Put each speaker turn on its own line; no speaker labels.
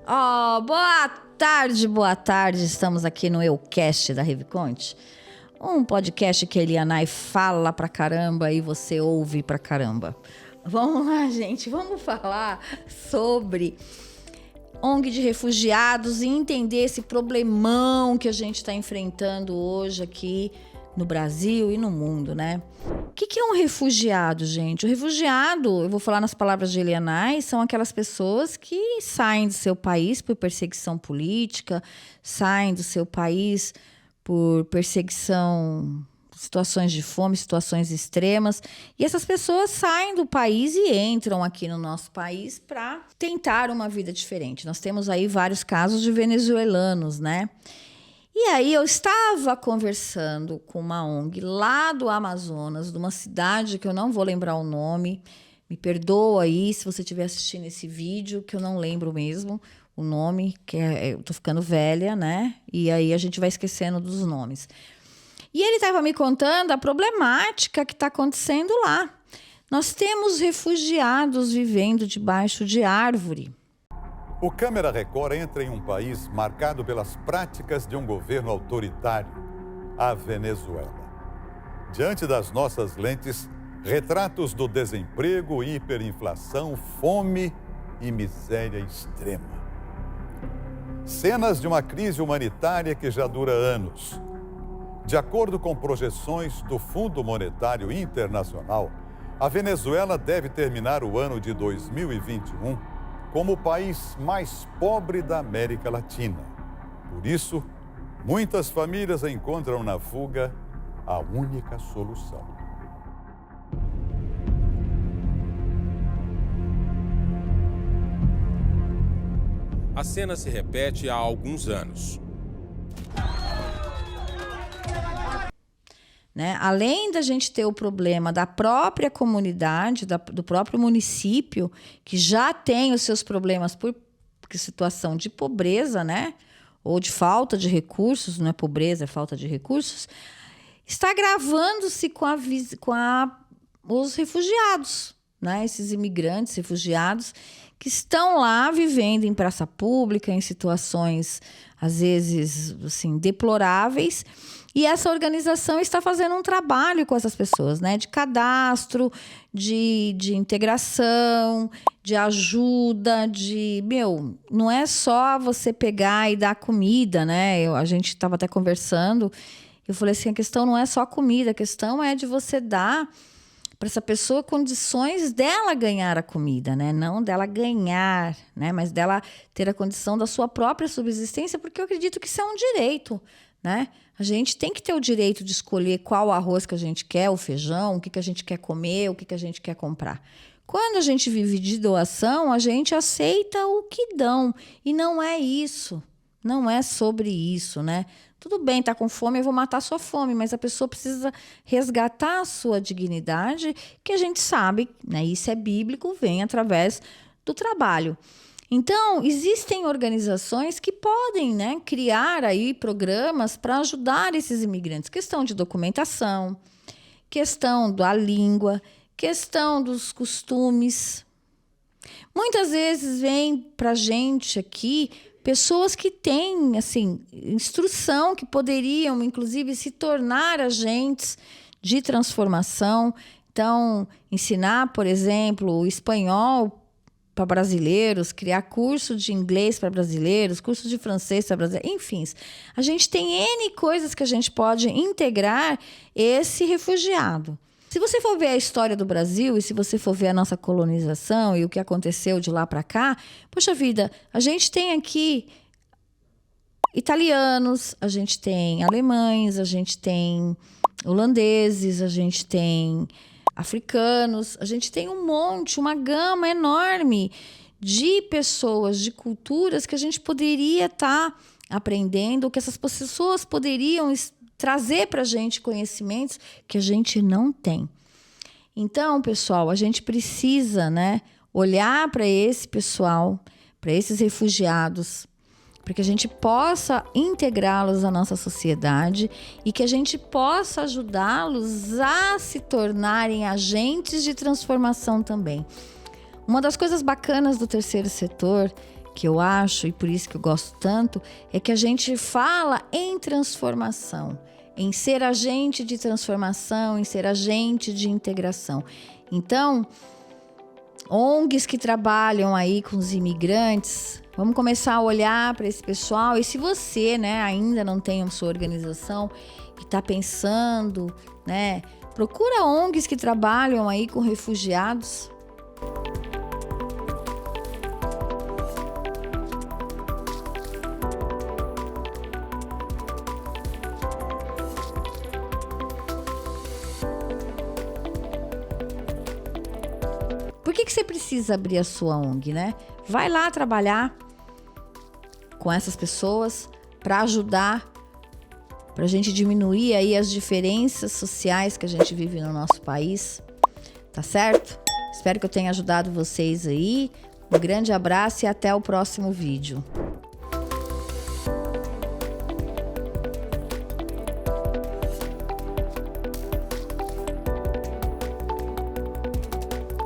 Boa tarde. Estamos aqui no Eucast da Reviconte. Um podcast que a Elianai fala pra caramba e você ouve pra caramba. Vamos lá, gente. Vamos falar sobre ONG de refugiados e entender esse problemão que a gente está enfrentando hoje aqui no Brasil e no mundo, né? O que é um refugiado, gente? O refugiado, eu vou falar nas palavras de Elianai, são aquelas pessoas que saem do seu país por perseguição política, saem do seu país por perseguição, situações de fome, situações extremas. E essas pessoas saem do país e entram aqui no nosso país para tentar uma vida diferente. Nós temos aí vários casos de venezuelanos, né? E aí eu estava conversando com uma ONG lá do Amazonas, de uma cidade que eu não vou lembrar o nome. Me perdoa aí se você estiver assistindo esse vídeo, que eu não lembro mesmo o nome, eu tô ficando velha, né? E aí a gente vai esquecendo dos nomes. E ele estava me contando a problemática que está acontecendo lá. Nós temos refugiados vivendo debaixo de árvore.
O Câmara Record entra em um país marcado pelas práticas de um governo autoritário, a Venezuela. Diante das nossas lentes, retratos do desemprego, hiperinflação, fome e miséria extrema. Cenas de uma crise humanitária que já dura anos. De acordo com projeções do Fundo Monetário Internacional, a Venezuela deve terminar o ano de 2021 como o país mais pobre da América Latina. Por isso, muitas famílias encontram na fuga a única solução.
A cena se repete há alguns anos.
Né? Além da gente ter o problema da própria comunidade, do próprio município, que já tem os seus problemas por situação de pobreza, né? Ou de falta de recursos, não é pobreza, é falta de recursos, está agravando-se com os refugiados, né? Esses imigrantes, refugiados, que estão lá vivendo em praça pública, em situações, às vezes, assim, deploráveis. E essa organização está fazendo um trabalho com essas pessoas, né? De cadastro, de integração, de ajuda, não é só você pegar e dar comida, né? A gente estava até conversando, eu falei assim, a questão não é só comida, a questão é de você dar para essa pessoa condições dela ganhar a comida, né? Não dela ganhar, né? Mas dela ter a condição da sua própria subsistência, porque eu acredito que isso é um direito, né? A gente tem que ter o direito de escolher qual arroz que a gente quer, o feijão, o que a gente quer comer, o que a gente quer comprar. Quando a gente vive de doação, a gente aceita o que dão. E não é isso. Não é sobre isso, né? Tudo bem, tá com fome, eu vou matar a sua fome, mas a pessoa precisa resgatar a sua dignidade, que a gente sabe, né? Isso é bíblico, vem através do trabalho. Então, existem organizações que podem, né, criar aí programas para ajudar esses imigrantes. Questão de documentação, questão da língua, questão dos costumes. Muitas vezes vem para a gente aqui pessoas que têm, assim, instrução, que poderiam, inclusive, se tornar agentes de transformação. Então, ensinar, por exemplo, o espanhol para brasileiros, criar curso de inglês para brasileiros, curso de francês para brasileiros, enfim. A gente tem N coisas que a gente pode integrar esse refugiado. Se você for ver a história do Brasil e se você for ver a nossa colonização e o que aconteceu de lá para cá, poxa vida, a gente tem aqui italianos, a gente tem alemães, a gente tem holandeses, a gente tem africanos, a gente tem um monte, uma gama enorme de pessoas, de culturas que a gente poderia estar aprendendo, que essas pessoas poderiam trazer para a gente conhecimentos que a gente não tem. Então, pessoal, a gente precisa, né, olhar para esse pessoal, para esses refugiados, para que a gente possa integrá-los à nossa sociedade e que a gente possa ajudá-los a se tornarem agentes de transformação também. Uma das coisas bacanas do terceiro setor, que eu acho, e por isso que eu gosto tanto, é que a gente fala em transformação, em ser agente de transformação, em ser agente de integração. Então, ONGs que trabalham aí com os imigrantes, vamos começar a olhar para esse pessoal. E se você, né, ainda não tem a sua organização e está pensando, né, procura ONGs que trabalham aí com refugiados. Por que você precisa abrir a sua ONG, né? Vai lá trabalhar com essas pessoas para ajudar, para a gente diminuir aí as diferenças sociais que a gente vive no nosso país, tá certo? Espero que eu tenha ajudado vocês aí. Um grande abraço e até o próximo vídeo.